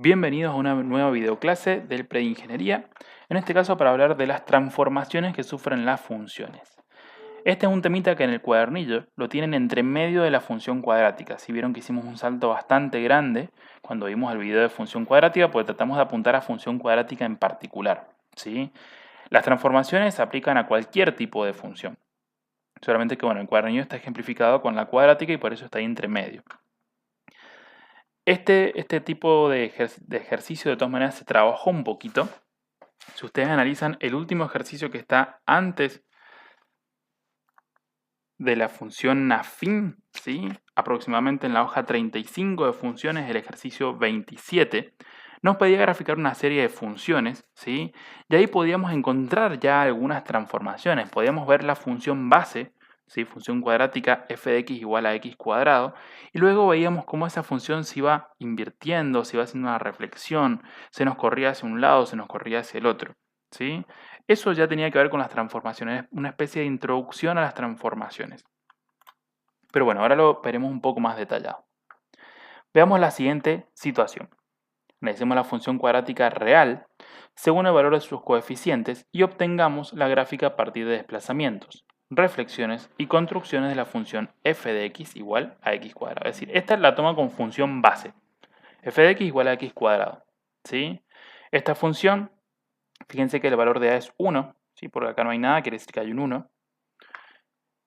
Bienvenidos a una nueva videoclase del Preingeniería, en este caso para hablar de las transformaciones que sufren las funciones. Este es un temita que en el cuadernillo lo tienen entre medio de la función cuadrática. Si vieron que hicimos un salto bastante grande cuando vimos el video de función cuadrática, pues tratamos de apuntar a función cuadrática en particular, ¿sí? Las transformaciones se aplican a cualquier tipo de función. Solamente que el cuadernillo está ejemplificado con la cuadrática y por eso está ahí entre medio. Este tipo de ejercicio de todas maneras se trabajó un poquito. Si ustedes analizan el último ejercicio que está antes de la función afín, ¿sí? Aproximadamente en la hoja 35 de funciones, el ejercicio 27, nos pedía graficar una serie de funciones, ¿sí? Y ahí podíamos encontrar ya algunas transformaciones. Podíamos ver la función base, ¿sí? Función cuadrática f de x igual a x cuadrado, y luego veíamos cómo esa función se iba invirtiendo, se iba haciendo una reflexión, se nos corría hacia un lado, se nos corría hacia el otro, ¿sí? Eso ya tenía que ver con las transformaciones, una especie de introducción a las transformaciones. Pero bueno, ahora lo veremos un poco más detallado. Veamos la siguiente situación. Analicemos la función cuadrática real según el valor de sus coeficientes y obtengamos la gráfica a partir de desplazamientos, reflexiones y construcciones de la función f de x igual a x cuadrado. Es decir, esta la toma como función base. F de x igual a x cuadrado. ¿Sí? Esta función, fíjense que el valor de a es 1, ¿sí? Porque acá no hay nada, quiere decir que hay un 1.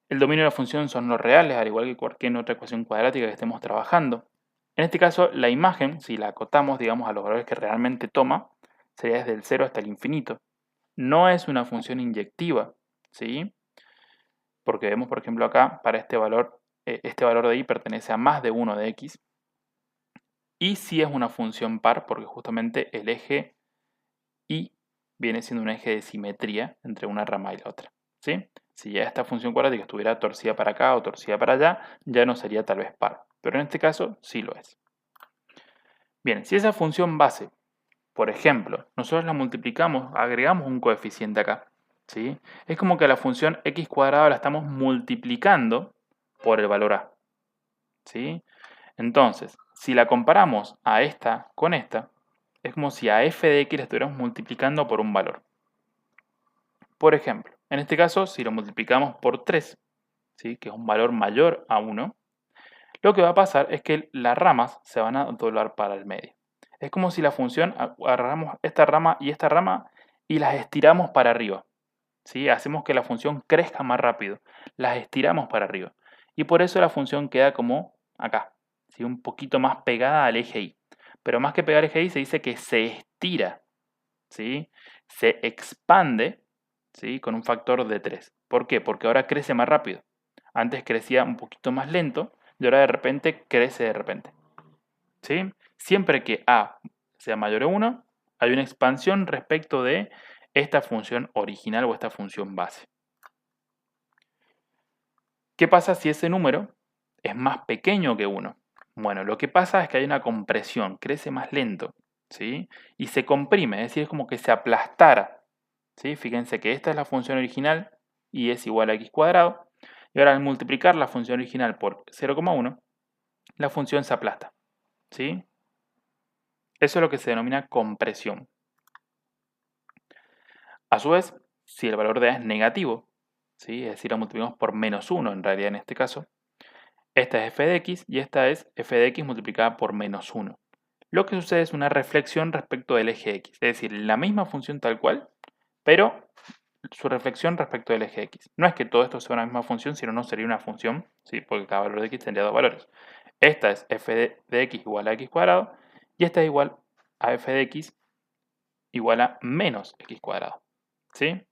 El dominio de la función son los reales, al igual que cualquier otra ecuación cuadrática que estemos trabajando. En este caso, la imagen, si la acotamos, digamos, a los valores que realmente toma, sería desde el 0 hasta el infinito. No es una función inyectiva, ¿sí? Porque vemos, por ejemplo, acá, para este valor de y pertenece a más de 1 de x. Y sí es una función par, porque justamente el eje y viene siendo un eje de simetría entre una rama y la otra, ¿sí? Si ya esta función cuadrática estuviera torcida para acá o torcida para allá, ya no sería tal vez par. Pero en este caso sí lo es. Bien, si esa función base, por ejemplo, nosotros la multiplicamos, agregamos un coeficiente acá, ¿sí? Es como que la función x cuadrado la estamos multiplicando por el valor a, ¿sí? Entonces, si la comparamos a esta con esta, es como si a f de x la estuviéramos multiplicando por un valor. Por ejemplo, en este caso, si lo multiplicamos por 3, ¿sí? Que es un valor mayor a 1, lo que va a pasar es que las ramas se van a doblar para el medio. Es como si la función agarramos esta rama y las estiramos para arriba, ¿sí? Hacemos que la función crezca más rápido, las estiramos para arriba. Y por eso la función queda como acá, ¿sí? Un poquito más pegada al eje Y. Pero más que pegar al eje Y se dice que se estira, ¿sí? Se expande, ¿sí? Con un factor de 3. ¿Por qué? Porque ahora crece más rápido. Antes crecía un poquito más lento y ahora de repente crece de repente, ¿sí? Siempre que a sea mayor a 1, hay una expansión respecto de esta función original o esta función base. ¿Qué pasa si ese número es más pequeño que 1? Bueno, lo que pasa es que hay una compresión, crece más lento, ¿sí? Y se comprime, es decir, es como que se aplastara, ¿sí? Fíjense que esta es la función original y es igual a x cuadrado. Y ahora al multiplicar la función original por 0,1, la función se aplasta, ¿sí? Eso es lo que se denomina compresión. A su vez, si el valor de a es negativo, ¿sí? Es decir, lo multiplicamos por menos 1 en realidad en este caso, esta es f de x y esta es f de x multiplicada por menos 1. Lo que sucede es una reflexión respecto del eje x, es decir, la misma función tal cual, pero su reflexión respecto del eje x. No es que todo esto sea una misma función, sino no sería una función, ¿sí? Porque cada valor de x tendría dos valores. Esta es f de x igual a x cuadrado y esta es igual a f de x igual a menos x cuadrado, ¿sí?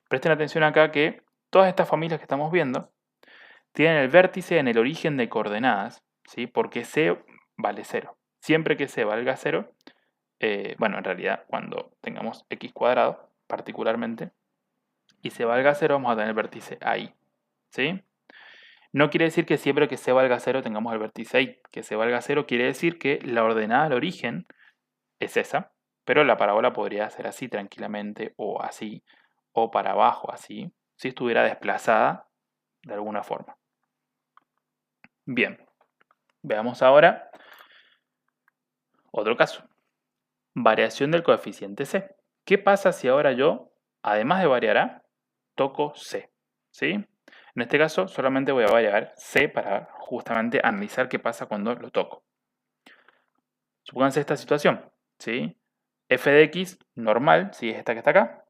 Presten atención acá que todas estas familias que estamos viendo tienen el vértice en el origen de coordenadas, ¿sí? Porque c vale 0. Siempre que c valga 0, en realidad cuando tengamos x cuadrado particularmente, y c valga 0 vamos a tener el vértice ahí, ¿sí? No quiere decir que siempre que c valga 0 tengamos el vértice ahí. Que c valga 0 quiere decir que la ordenada al origen es esa, pero la parábola podría ser así tranquilamente, o así, o para abajo así, si estuviera desplazada de alguna forma. Bien, veamos ahora otro caso. Variación del coeficiente c. ¿Qué pasa si ahora yo, además de variar a, toco c? ¿Sí? En este caso solamente voy a variar c para justamente analizar qué pasa cuando lo toco. Supónganse esta situación, ¿sí? F de x normal, si es esta que está acá,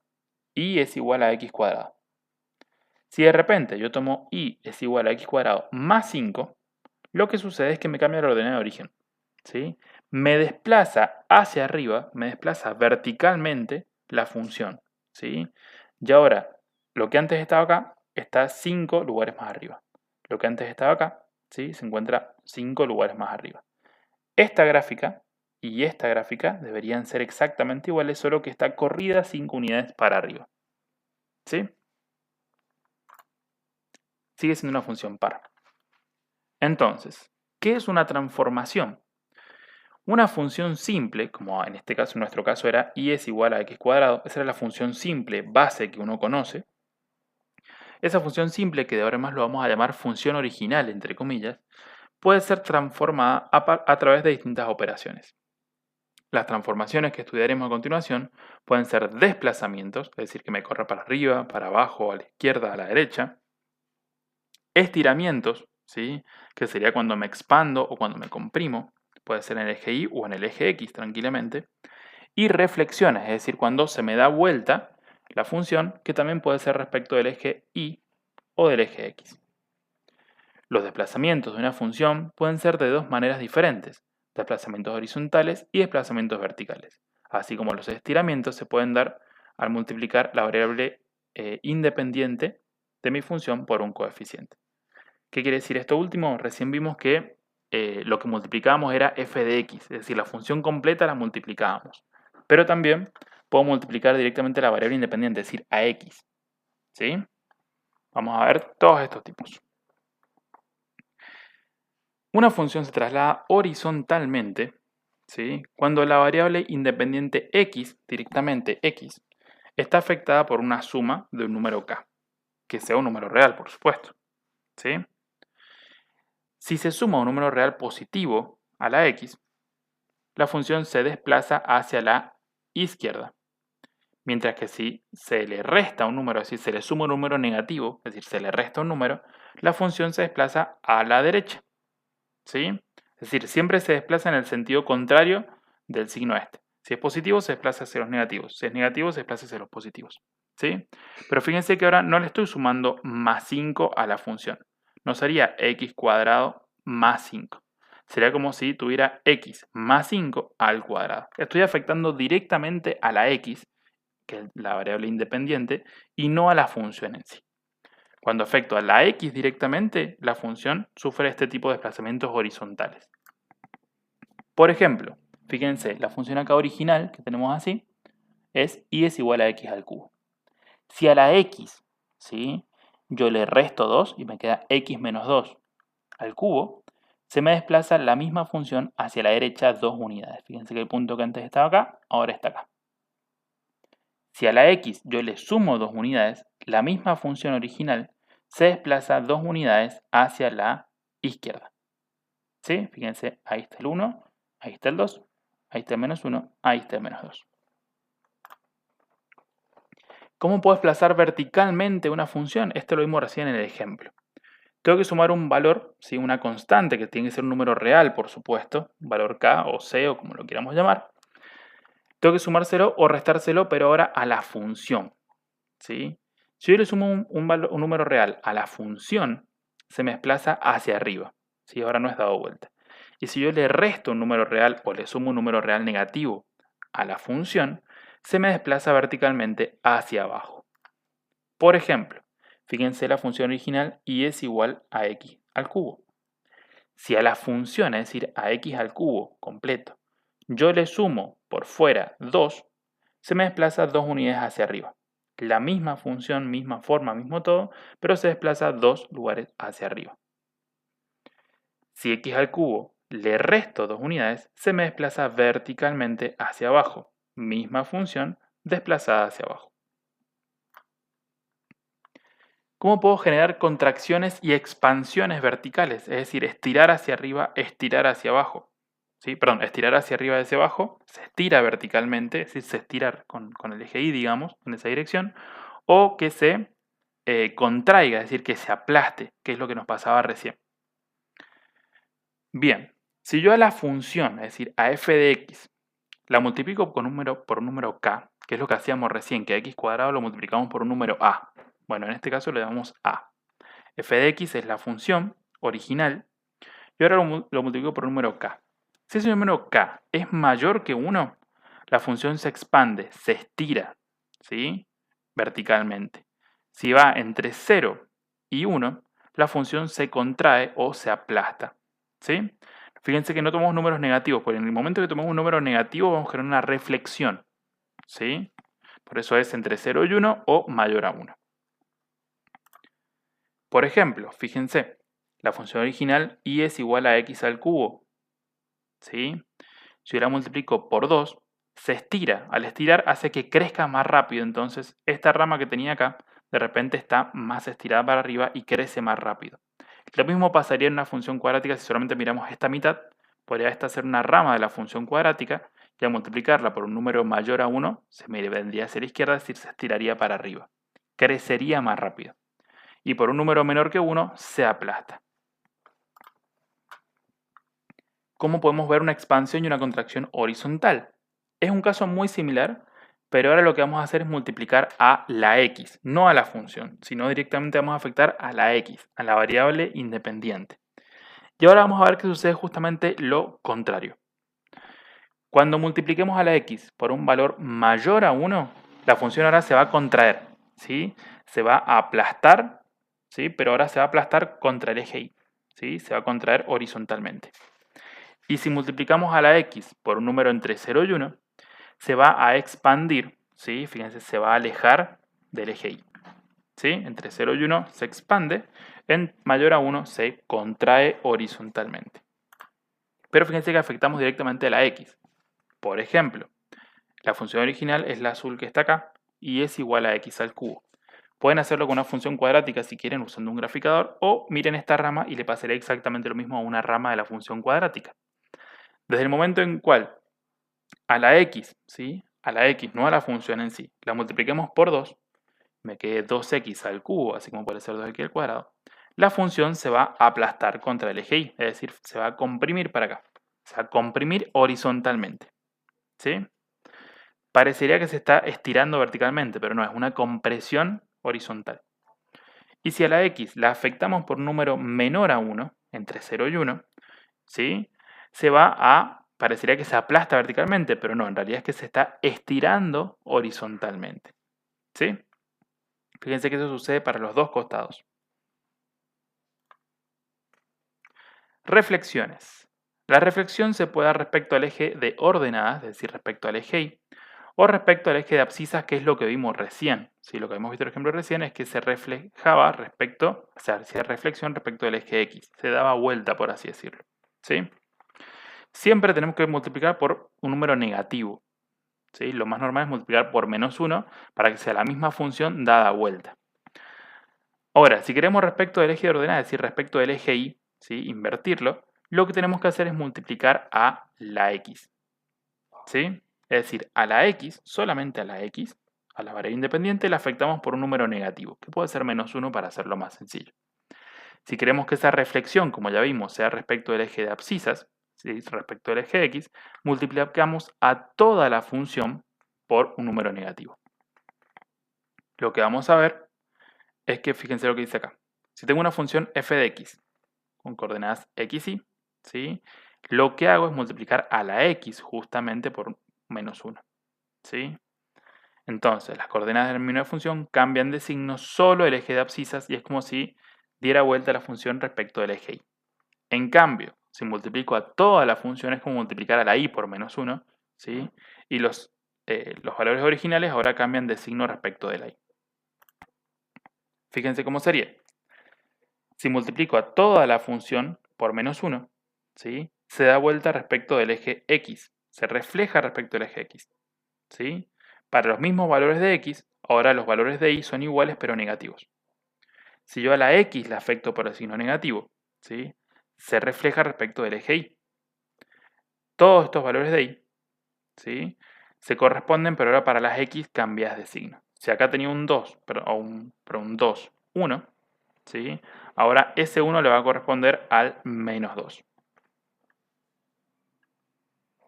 y es igual a x cuadrado. Si de repente yo tomo y es igual a x cuadrado más 5, lo que sucede es que me cambia la ordenada de origen, ¿sí? Me desplaza hacia arriba, me desplaza verticalmente la función, ¿sí? Y ahora, lo que antes estaba acá, está 5 lugares más arriba. Lo que antes estaba acá, ¿sí? Se encuentra 5 lugares más arriba. Esta gráfica y esta gráfica deberían ser exactamente iguales, solo que está corrida 5 unidades para arriba, ¿sí? Sigue siendo una función par. Entonces, ¿qué es una transformación? Una función simple, como en este caso, en nuestro caso era y es igual a x cuadrado, esa era la función simple base que uno conoce. Esa función simple, que de ahora en más lo vamos a llamar función original, entre comillas, puede ser transformada a través de distintas operaciones. Las transformaciones que estudiaremos a continuación pueden ser desplazamientos, es decir, que me corra para arriba, para abajo, a la izquierda, a la derecha. Estiramientos, ¿sí? Que sería cuando me expando o cuando me comprimo, puede ser en el eje Y o en el eje X tranquilamente. Y reflexiones, es decir, cuando se me da vuelta la función, que también puede ser respecto del eje Y o del eje X. Los desplazamientos de una función pueden ser de dos maneras diferentes, desplazamientos horizontales y desplazamientos verticales, así como los estiramientos se pueden dar al multiplicar la variable independiente de mi función por un coeficiente. ¿Qué quiere decir esto último? Recién vimos que lo que multiplicábamos era f de x, es decir, la función completa la multiplicábamos. Pero también puedo multiplicar directamente la variable independiente, es decir, a x. ¿Sí? Vamos a ver todos estos tipos. Una función se traslada horizontalmente, ¿sí? Cuando la variable independiente x, directamente x, está afectada por una suma de un número k, que sea un número real, por supuesto. ¿Sí? Si se suma un número real positivo a la x, la función se desplaza hacia la izquierda. Mientras que si se le resta un número, es decir, se le suma un número negativo, es decir, se le resta un número, la función se desplaza a la derecha. ¿Sí? Es decir, siempre se desplaza en el sentido contrario del signo este. Si es positivo, se desplaza hacia los negativos. Si es negativo, se desplaza hacia los positivos. ¿Sí? Pero fíjense que ahora no le estoy sumando más 5 a la función. No sería x cuadrado más 5. Sería como si tuviera x más 5 al cuadrado. Estoy afectando directamente a la x, que es la variable independiente, y no a la función en sí. Cuando afecto a la x directamente, la función sufre este tipo de desplazamientos horizontales. Por ejemplo, fíjense, la función acá original, que tenemos así, es y es igual a x al cubo. Si a la x, ¿sí? Yo le resto 2 y me queda x menos 2 al cubo, se me desplaza la misma función hacia la derecha 2 unidades. Fíjense que el punto que antes estaba acá, ahora está acá. Si a la x yo le sumo 2 unidades, la misma función original se desplaza 2 unidades hacia la izquierda. ¿Sí? Fíjense, ahí está el 1, ahí está el 2, ahí está el menos 1, ahí está el menos 2. ¿Cómo puedo desplazar verticalmente una función? Esto lo vimos recién en el ejemplo. Tengo que sumar un valor, ¿sí? Una constante, que tiene que ser un número real, por supuesto, un valor k o c o como lo queramos llamar. Tengo que sumárselo o restárselo, pero ahora a la función. ¿Sí? Si yo le sumo un número real a la función, se me desplaza hacia arriba. ¿Sí? Ahora no es dado vuelta. Y si yo le resto un número real o le sumo un número real negativo a la función, se me desplaza verticalmente hacia abajo. Por ejemplo, fíjense la función original y es igual a x al cubo. Si a la función, es decir, a x al cubo completo, yo le sumo por fuera 2, se me desplaza 2 unidades hacia arriba. La misma función, misma forma, mismo todo, pero se desplaza 2 lugares hacia arriba. Si x al cubo le resto 2 unidades, se me desplaza verticalmente hacia abajo. Misma función, desplazada hacia abajo. ¿Cómo puedo generar contracciones y expansiones verticales? Es decir, estirar hacia arriba, estirar hacia abajo. ¿sí? Perdón, estirar hacia arriba y hacia abajo, se estira verticalmente, es decir, se estira con el eje Y, digamos, en esa dirección, o que se contraiga, es decir, que se aplaste, que es lo que nos pasaba recién. Bien, si yo a la función, es decir, a f de x, la multiplico por un número k, que es lo que hacíamos recién, que a x cuadrado lo multiplicamos por un número a. Bueno, en este caso le damos a. F de x es la función original, y ahora lo multiplico por un número k. Si ese número k es mayor que 1, la función se expande, se estira, ¿sí? Verticalmente. Si va entre 0 y 1, la función se contrae o se aplasta, ¿sí? Fíjense que no tomamos números negativos, porque en el momento que tomamos un número negativo vamos a generar una reflexión, ¿sí? Por eso es entre 0 y 1 o mayor a 1. Por ejemplo, fíjense, la función original y es igual a x al cubo, ¿sí? Si yo la multiplico por 2, se estira. Al estirar hace que crezca más rápido. Entonces, esta rama que tenía acá, de repente está más estirada para arriba y crece más rápido. Lo mismo pasaría en una función cuadrática si solamente miramos esta mitad. Podría esta ser una rama de la función cuadrática y al multiplicarla por un número mayor a 1, se me vendría hacia la izquierda, es decir, se estiraría para arriba. Crecería más rápido. Y por un número menor que 1, se aplasta. ¿Cómo podemos ver una expansión y una contracción horizontal? Es un caso muy similar, pero ahora lo que vamos a hacer es multiplicar a la x, no a la función, sino directamente vamos a afectar a la x, a la variable independiente. Y ahora vamos a ver que sucede justamente lo contrario. Cuando multipliquemos a la x por un valor mayor a 1, la función ahora se va a contraer, ¿sí? Se va a aplastar, ¿sí? Pero ahora se va a aplastar contra el eje y, ¿sí? Se va a contraer horizontalmente. Y si multiplicamos a la x por un número entre 0 y 1, se va a expandir, ¿sí? Fíjense, se va a alejar del eje Y, ¿sí? Entre 0 y 1 se expande, en mayor a 1 se contrae horizontalmente. Pero fíjense que afectamos directamente a la x. Por ejemplo, la función original es la azul que está acá y es igual a x al cubo. Pueden hacerlo con una función cuadrática si quieren usando un graficador o miren esta rama y le pasaré exactamente lo mismo a una rama de la función cuadrática. Desde el momento en cual a la x, ¿sí? A la x, no a la función en sí, la multipliquemos por 2, me quede 2x al cubo, así como puede ser 2x al cuadrado, la función se va a aplastar contra el eje y, es decir, se va a comprimir para acá, se va a comprimir horizontalmente, ¿sí? Parecería que se está estirando verticalmente, pero no, es una compresión horizontal. Y si a la x la afectamos por un número menor a 1, entre 0 y 1, ¿sí? Parecería que se aplasta verticalmente, pero no, en realidad es que se está estirando horizontalmente, ¿sí? Fíjense que eso sucede para los dos costados. Reflexiones. La reflexión se puede dar respecto al eje de ordenadas, es decir, respecto al eje Y, o respecto al eje de abscisas, que es lo que vimos recién. ¿Sí? Lo que hemos visto, por ejemplo, recién es que se reflejaba respecto, o sea, hacía reflexión respecto al eje X. Se daba vuelta, por así decirlo, ¿sí? Siempre tenemos que multiplicar por un número negativo, ¿sí? Lo más normal es multiplicar por menos 1 para que sea la misma función dada vuelta. Ahora, si queremos respecto del eje de ordenada, es decir, respecto del eje Y, ¿sí? Invertirlo, lo que tenemos que hacer es multiplicar a la x, ¿sí? Es decir, a la x, solamente a la x, a la variable independiente, la afectamos por un número negativo, que puede ser menos 1 para hacerlo más sencillo. Si queremos que esa reflexión, como ya vimos, sea respecto del eje de abscisas, ¿sí? Respecto del eje x, multiplicamos a toda la función por un número negativo. Lo que vamos a ver es que, fíjense lo que dice acá. Si tengo una función f de x con coordenadas x y, ¿sí? Lo que hago es multiplicar a la x justamente por menos 1, ¿sí? Entonces, las coordenadas de la misma función cambian de signo solo el eje de abscisas y es como si diera vuelta la función respecto del eje y. En cambio, si multiplico a toda la función es como multiplicar a la y por menos 1, ¿sí? Y los valores originales ahora cambian de signo respecto de la y. Fíjense cómo sería. Si multiplico a toda la función por menos 1, ¿sí? Se da vuelta respecto del eje x, se refleja respecto del eje x, ¿sí? Para los mismos valores de x, ahora los valores de y son iguales pero negativos. Si yo a la x la afecto por el signo negativo, ¿sí? Se refleja respecto del eje y. todos estos valores de ahí, ¿sí? Se corresponden, pero ahora para las x cambias de signo. Si acá tenía un 2, un 2, 1, ¿sí? Ahora ese 1 le va a corresponder al menos 2.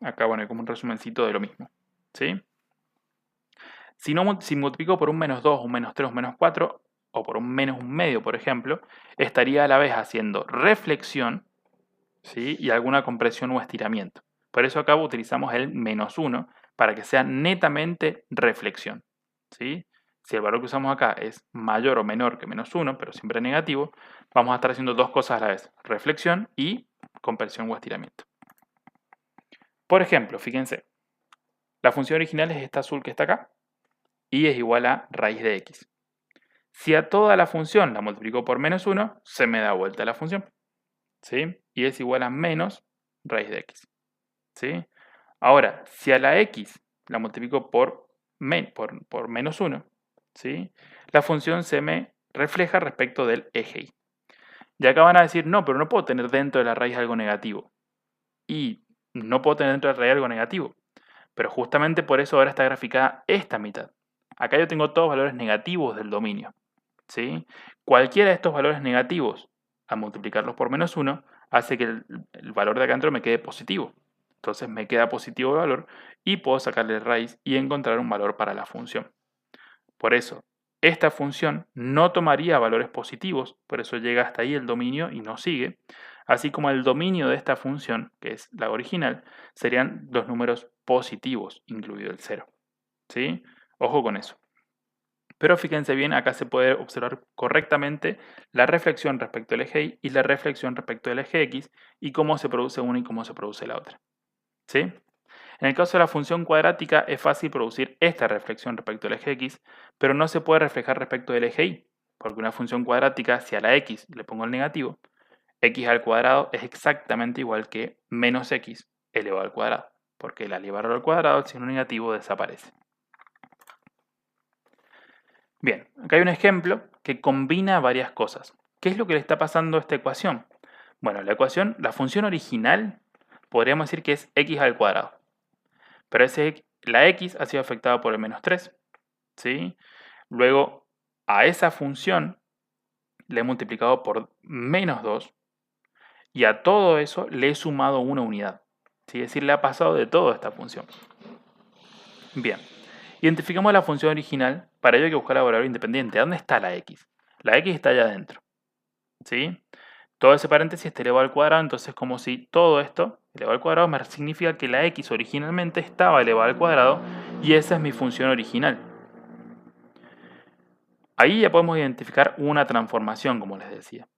Acá, bueno, hay como un resumencito de lo mismo, ¿sí? Si multiplico por un menos 2, un menos 3, un menos 4, o por un menos un medio, por ejemplo, estaría a la vez haciendo reflexión, ¿sí? Y alguna compresión o estiramiento. Por eso acá utilizamos el menos 1 para que sea netamente reflexión, ¿sí? Si el valor que usamos acá es mayor o menor que menos 1, pero siempre negativo, vamos a estar haciendo dos cosas a la vez, reflexión y compresión o estiramiento. Por ejemplo, fíjense, la función original es esta azul que está acá, y es igual a raíz de x. Si a toda la función la multiplico por menos 1, se me da vuelta la función, ¿sí? Y es igual a menos raíz de x, ¿sí? Ahora, si a la x la multiplico por menos 1, ¿sí? La función se me refleja respecto del eje y. Y acá van a decir, no, pero no puedo tener dentro de la raíz algo negativo. Y no puedo tener dentro de la raíz algo negativo. Pero justamente por eso ahora está graficada esta mitad. Acá yo tengo todos valores negativos del dominio, ¿sí? Cualquiera de estos valores negativos, al multiplicarlos por menos 1, hace que el valor de acá dentro me quede positivo. Entonces me queda positivo el valor y puedo sacarle raíz y encontrar un valor para la función. Por eso, esta función no tomaría valores positivos, por eso llega hasta ahí el dominio y no sigue. Así como el dominio de esta función, que es la original, serían los números positivos, incluido el 0. ¿Sí? Ojo con eso. Pero fíjense bien, acá se puede observar correctamente la reflexión respecto al eje Y y la reflexión respecto al eje X y cómo se produce una y cómo se produce la otra. ¿Sí? En el caso de la función cuadrática es fácil producir esta reflexión respecto al eje X, pero no se puede reflejar respecto del eje Y, porque una función cuadrática, si a la X le pongo el negativo, X al cuadrado es exactamente igual que menos X elevado al cuadrado, porque el elevarlo al cuadrado, el signo negativo desaparece. Bien, acá hay un ejemplo que combina varias cosas. ¿Qué es lo que le está pasando a esta ecuación? Bueno, la función original, podríamos decir que es x al cuadrado. Pero la x ha sido afectada por el menos 3. ¿Sí? Luego, a esa función le he multiplicado por menos 2. Y a todo eso le he sumado una unidad. ¿Sí? Es decir, le ha pasado de todo a esta función. Bien. Identificamos la función original, para ello hay que buscar la variable independiente. ¿Dónde está la x? La x está allá adentro, ¿sí? Todo ese paréntesis está elevado al cuadrado, entonces como si todo esto, elevado al cuadrado, me significa que la x originalmente estaba elevada al cuadrado y esa es mi función original. Ahí ya podemos identificar una transformación, como les decía.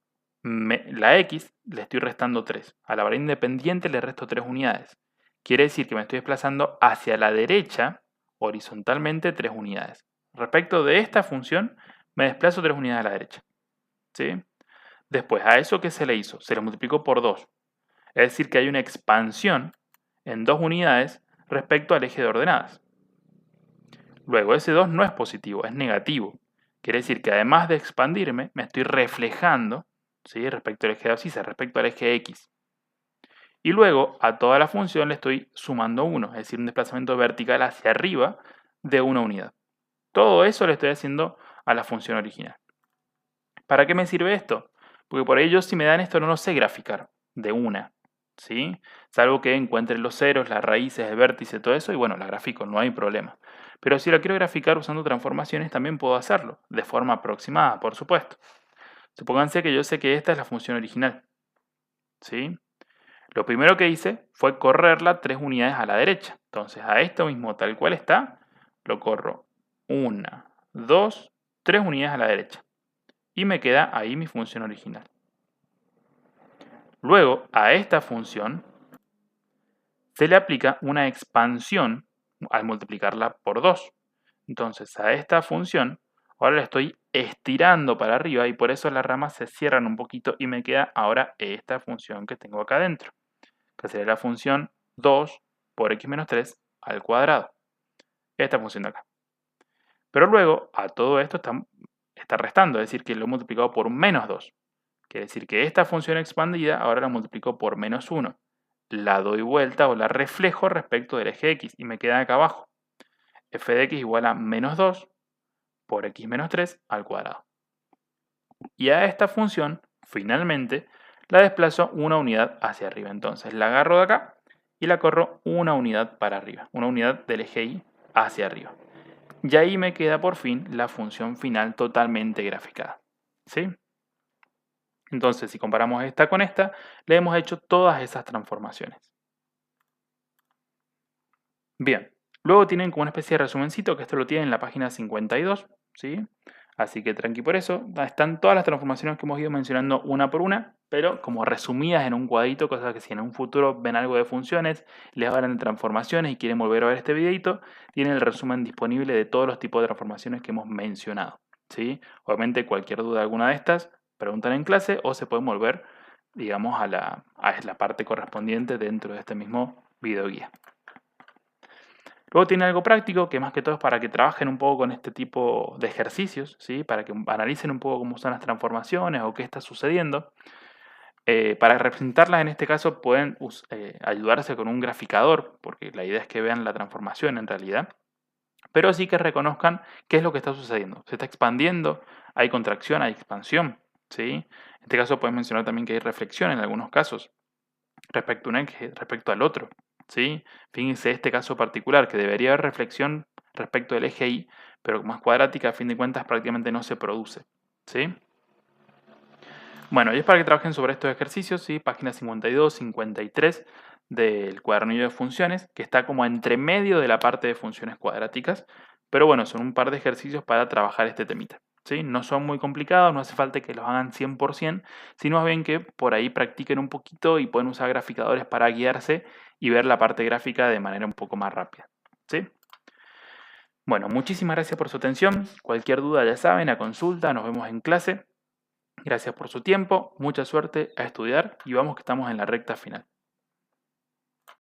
La x le estoy restando 3. A la variable independiente le resto 3 unidades. Quiere decir que me estoy desplazando hacia la derecha horizontalmente 3 unidades. Respecto de esta función, me desplazo 3 unidades a la derecha. ¿Sí? Después, ¿a eso qué se le hizo? Se le multiplicó por 2. Es decir, que hay una expansión en 2 unidades respecto al eje de ordenadas. Luego, ese 2 no es positivo, es negativo. Quiere decir que además de expandirme, me estoy reflejando, ¿sí? Respecto al eje de abscisa, respecto al eje X. Y luego a toda la función le estoy sumando 1, es decir, un desplazamiento vertical hacia arriba de una unidad. Todo eso le estoy haciendo a la función original. ¿Para qué me sirve esto? Porque por ello si me dan esto no lo sé graficar de una, ¿sí? Salvo que encuentre los ceros, las raíces, el vértice, todo eso, y bueno, la grafico, no hay problema. Pero si la quiero graficar usando transformaciones, también puedo hacerlo, de forma aproximada, por supuesto. Supónganse que yo sé que esta es la función original, ¿sí? Lo primero que hice fue correrla 3 unidades a la derecha. Entonces a esto mismo, tal cual está, lo corro 1, 2, 3 unidades a la derecha. Y me queda ahí mi función original. Luego, a esta función se le aplica una expansión al multiplicarla por 2. Entonces, a esta función ahora la estoy estirando para arriba y por eso las ramas se cierran un poquito y me queda ahora esta función que tengo acá adentro, que sería la función 2 por x menos 3 al cuadrado. Esta función de acá. Pero luego, a todo esto está restando, es decir, que lo he multiplicado por un menos 2. Quiere decir que esta función expandida ahora la multiplico por menos 1. la doy vuelta o la reflejo respecto del eje X y me queda acá abajo. F de X igual a menos 2 por X menos 3 al cuadrado. Y a esta función, finalmente, la desplazo una unidad hacia arriba. Entonces la agarro de acá y la corro una unidad para arriba, una unidad del eje Y hacia arriba. Y ahí me queda por fin la función final totalmente graficada. ¿Sí? Entonces, si comparamos esta con esta, le hemos hecho todas esas transformaciones. Bien, luego tienen como una especie de resumencito, que esto lo tienen en la página 52, ¿sí? Así que tranqui por eso. Están todas las transformaciones que hemos ido mencionando una por una, pero como resumidas en un cuadrito, cosa que si en un futuro ven algo de funciones, les hablan de transformaciones y quieren volver a ver este videito, tienen el resumen disponible de todos los tipos de transformaciones que hemos mencionado, ¿sí? Obviamente cualquier duda de alguna de estas, preguntan en clase o se pueden volver, digamos, a la parte correspondiente dentro de este mismo video guía. Luego tiene algo práctico, que más que todo es para que trabajen un poco con este tipo de ejercicios, ¿sí? Para que analicen un poco cómo son las transformaciones o qué está sucediendo. Para representarlas en este caso pueden ayudarse con un graficador, porque la idea es que vean la transformación en realidad, pero sí que reconozcan qué es lo que está sucediendo. Se está expandiendo, hay contracción, hay expansión, ¿sí? En este caso pueden mencionar también que hay reflexión en algunos casos respecto a un eje, respecto al otro, ¿sí? Fíjense este caso particular, que debería haber reflexión respecto del eje Y, pero como es cuadrática, a fin de cuentas prácticamente no se produce, ¿sí? Bueno, y es para que trabajen sobre estos ejercicios, ¿sí? Páginas 52, 53 del cuadernillo de funciones, que está como entre medio de la parte de funciones cuadráticas, pero bueno, son un par de ejercicios para trabajar este temita, ¿sí? No son muy complicados, no hace falta que los hagan 100%, sino más bien que por ahí practiquen un poquito y pueden usar graficadores para guiarse y ver la parte gráfica de manera un poco más rápida, ¿sí? Bueno, muchísimas gracias por su atención. Cualquier duda ya saben, a consulta, nos vemos en clase. Gracias por su tiempo, mucha suerte a estudiar y vamos que estamos en la recta final.